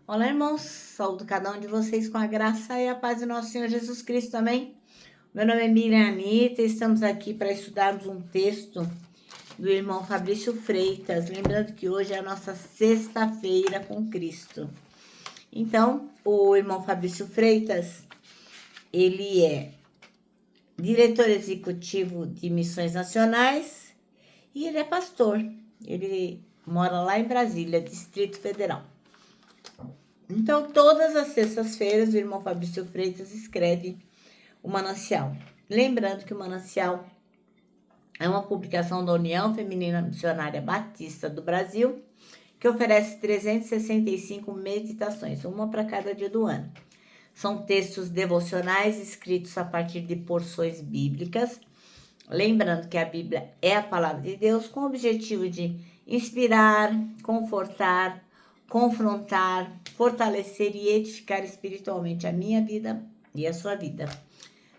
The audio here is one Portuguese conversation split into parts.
Olá, irmãos. Saúdo cada um de vocês com a graça e a paz do nosso Senhor Jesus Cristo. Amém? Meu nome é Miriam Anita e estamos aqui para estudarmos um texto do irmão Fabrício Freitas. Lembrando que hoje é a nossa sexta-feira com Cristo. Então, o irmão Fabrício Freitas, ele é diretor executivo de Missões Nacionais e ele é pastor. Ele mora lá em Brasília, Distrito Federal. Então, todas as sextas-feiras, o irmão Fabrício Freitas escreve o Manancial. Lembrando que o Manancial é uma publicação da União Feminina Missionária Batista do Brasil, que oferece 365 meditações, uma para cada dia do ano. São textos devocionais escritos a partir de porções bíblicas. Lembrando que a Bíblia é a palavra de Deus com o objetivo de inspirar, confortar, confrontar, fortalecer e edificar espiritualmente a minha vida e a sua vida.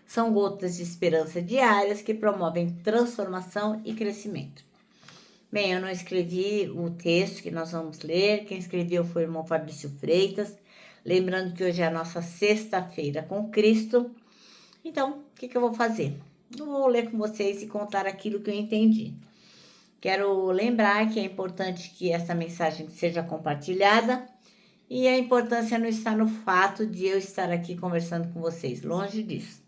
São gotas de esperança diárias que promovem transformação e crescimento. Bem, eu não escrevi o texto que nós vamos ler, quem escreveu foi o irmão Fabrício Freitas. Lembrando que hoje é a nossa sexta-feira com Cristo. Então, o que eu vou fazer? Eu vou ler com vocês e contar aquilo que eu entendi. Quero lembrar que é importante que essa mensagem seja compartilhada e a importância não está no fato de eu estar aqui conversando com vocês, longe disso.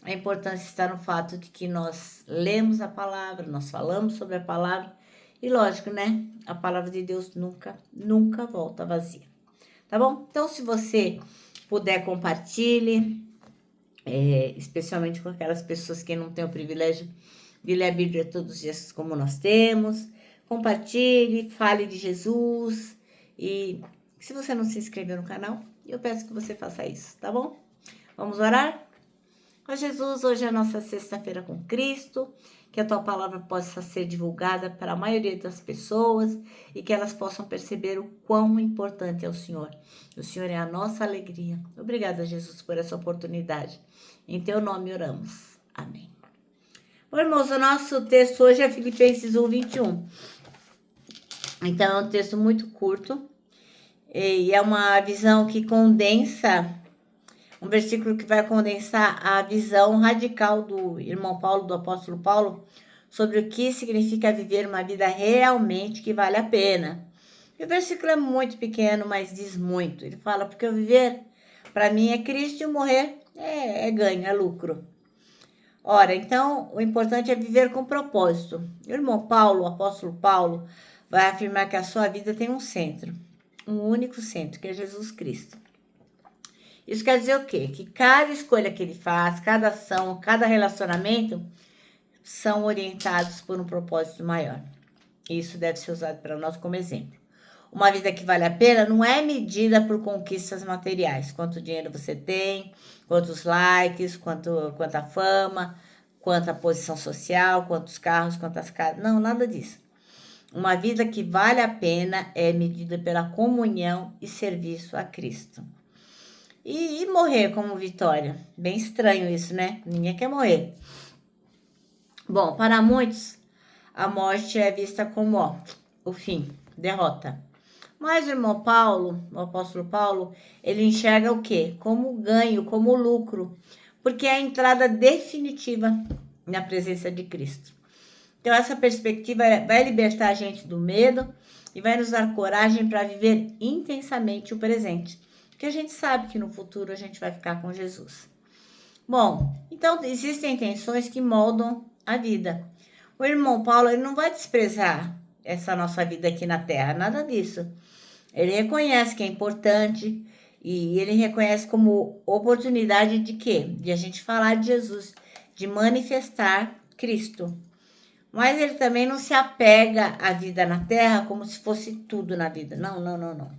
A importância está no fato de que nós lemos a palavra, nós falamos sobre a palavra e, lógico, né? A palavra de Deus nunca volta vazia. Tá bom? Então, se você puder, compartilhe, especialmente com aquelas pessoas que não têm o privilégio de ler a Bíblia todos os dias como nós temos. Compartilhe, fale de Jesus. E se você não se inscreveu no canal, eu peço que você faça isso, tá bom? Vamos orar? Ó Jesus, hoje é a nossa sexta-feira com Cristo, que a tua palavra possa ser divulgada para a maioria das pessoas e que elas possam perceber o quão importante é o Senhor. O Senhor é a nossa alegria. Obrigada, Jesus, por essa oportunidade. Em teu nome oramos. Amém. Bom, irmãos, o nosso texto hoje é Filipenses 1:21. Então, é um texto muito curto e é uma visão que condensa, um versículo que vai condensar a visão radical do irmão Paulo, do apóstolo Paulo, sobre o que significa viver uma vida realmente que vale a pena. E o versículo é muito pequeno, mas diz muito. Ele fala, porque o viver, para mim, é Cristo e o morrer é ganho, é lucro. Ora, então, o importante é viver com propósito. O irmão Paulo, o apóstolo Paulo, vai afirmar que a sua vida tem um centro, um único centro, que é Jesus Cristo. Isso quer dizer o quê? Que cada escolha que ele faz, cada ação, cada relacionamento são orientados por um propósito maior. Isso deve ser usado para nós como exemplo. Uma vida que vale a pena não é medida por conquistas materiais. Quanto dinheiro você tem, quantos likes, quanta fama, quanta posição social, quantos carros, quantas casas. Não, nada disso. Uma vida que vale a pena é medida pela comunhão e serviço a Cristo. E morrer como vitória. Bem estranho isso, né? Ninguém quer morrer. Bom, para muitos, a morte é vista como o fim, derrota. Mas o irmão Paulo, o apóstolo Paulo, ele enxerga o quê? Como ganho, como lucro, porque é a entrada definitiva na presença de Cristo. Então, essa perspectiva vai libertar a gente do medo e vai nos dar coragem para viver intensamente o presente, porque a gente sabe que no futuro a gente vai ficar com Jesus. Bom, então existem intenções que moldam a vida. O irmão Paulo, ele não vai desprezar essa nossa vida aqui na Terra, nada disso. Ele reconhece que é importante e ele reconhece como oportunidade de quê? De a gente falar de Jesus, de manifestar Cristo. Mas ele também não se apega à vida na Terra como se fosse tudo na vida. Não.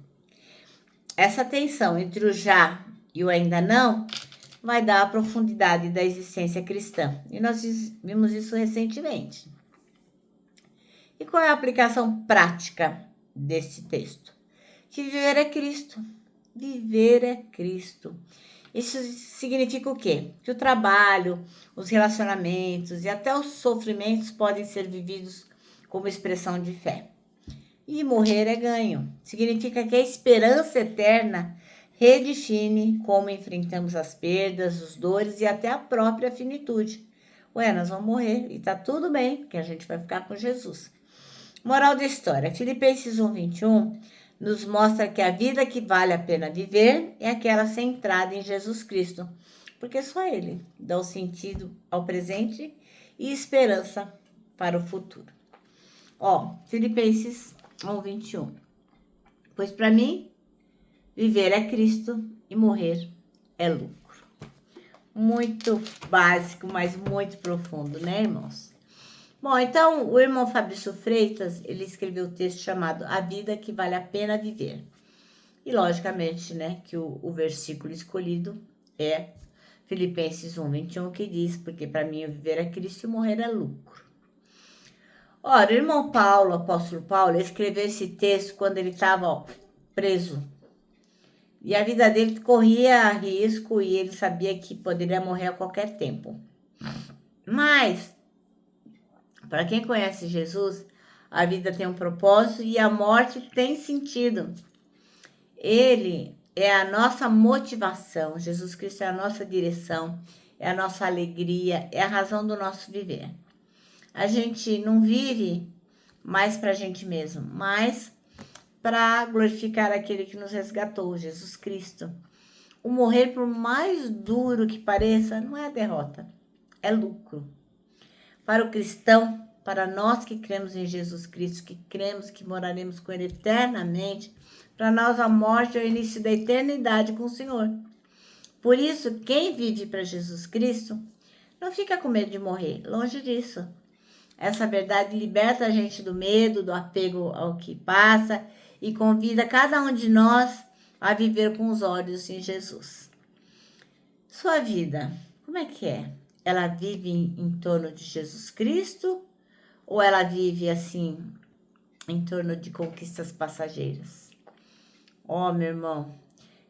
Essa tensão entre o já e o ainda não vai dar a profundidade da existência cristã. E nós vimos isso recentemente. E qual é a aplicação prática deste texto? Que viver é Cristo. Viver é Cristo. Isso significa o quê? Que o trabalho, os relacionamentos e até os sofrimentos podem ser vividos como expressão de fé. E morrer é ganho. Significa que a esperança eterna redefine como enfrentamos as perdas, os dores e até a própria finitude. Ué, nós vamos morrer e tá tudo bem, porque a gente vai ficar com Jesus. Moral da história: Filipenses 1:21 nos mostra que a vida que vale a pena viver é aquela centrada em Jesus Cristo, porque só Ele dá o sentido ao presente e esperança para o futuro. Filipenses 1:21. Pois para mim, viver é Cristo e morrer é lucro. Muito básico, mas muito profundo, né, irmãos? Bom, então o irmão Fabrício Freitas, ele escreveu um texto chamado A Vida que Vale a Pena Viver. E logicamente, né, que o versículo escolhido é Filipenses 1:21, que diz, porque para mim viver é Cristo e morrer é lucro. Ora, o irmão Paulo, o apóstolo Paulo, escreveu esse texto quando ele estava preso. E a vida dele corria risco e ele sabia que poderia morrer a qualquer tempo. Mas, para quem conhece Jesus, a vida tem um propósito e a morte tem sentido. Ele é a nossa motivação. Jesus Cristo é a nossa direção, é a nossa alegria, é a razão do nosso viver. A gente não vive mais para a gente mesmo, mas para glorificar aquele que nos resgatou, Jesus Cristo. O morrer, por mais duro que pareça, não é derrota, é lucro. Para o cristão, para nós que cremos em Jesus Cristo, que cremos que moraremos com Ele eternamente, para nós a morte é o início da eternidade com o Senhor. Por isso, quem vive para Jesus Cristo não fica com medo de morrer, longe disso. Essa verdade liberta a gente do medo, do apego ao que passa e convida cada um de nós a viver com os olhos em Jesus. Sua vida, como é que é? Ela vive em torno de Jesus Cristo ou ela vive assim em torno de conquistas passageiras? Meu irmão,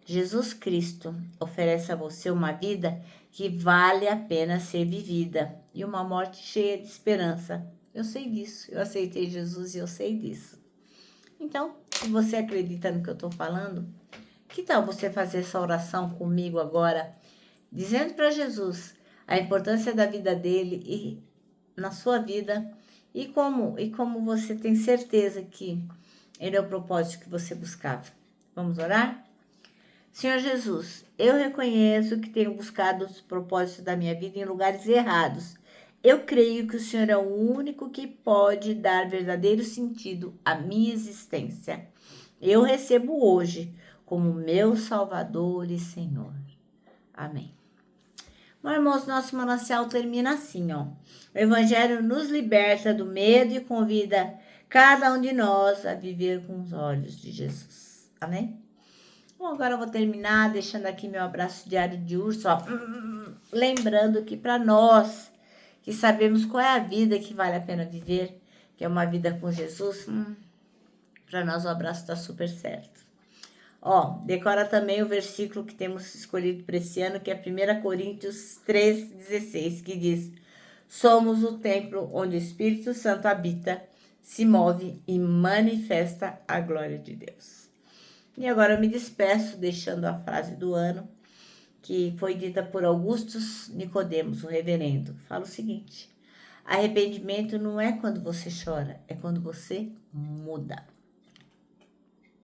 Jesus Cristo oferece a você uma vida que vale a pena ser vivida e uma morte cheia de esperança. Eu sei disso, eu aceitei Jesus e eu sei disso. Então, se você acredita no que eu estou falando, que tal você fazer essa oração comigo agora, dizendo para Jesus a importância da vida dele e na sua vida e como você tem certeza que ele é o propósito que você buscava. Vamos orar? Senhor Jesus, eu reconheço que tenho buscado os propósitos da minha vida em lugares errados. Eu creio que o Senhor é o único que pode dar verdadeiro sentido à minha existência. Eu recebo hoje como meu Salvador e Senhor. Amém. Meus irmãos, nosso manancial termina assim, ó. O Evangelho nos liberta do medo e convida cada um de nós a viver com os olhos de Jesus. Amém? Bom, agora eu vou terminar deixando aqui meu abraço diário de urso, ó. Lembrando que para nós que sabemos qual é a vida que vale a pena viver, que é uma vida com Jesus, para nós o abraço está super certo. Decora também o versículo que temos escolhido para esse ano, que é 1 Coríntios 3,16, que diz: somos o templo onde o Espírito Santo habita, se move e manifesta a glória de Deus. E agora eu me despeço deixando a frase do ano, que foi dita por Augustus Nicodemos, o reverendo. Fala o seguinte: arrependimento não é quando você chora, é quando você muda.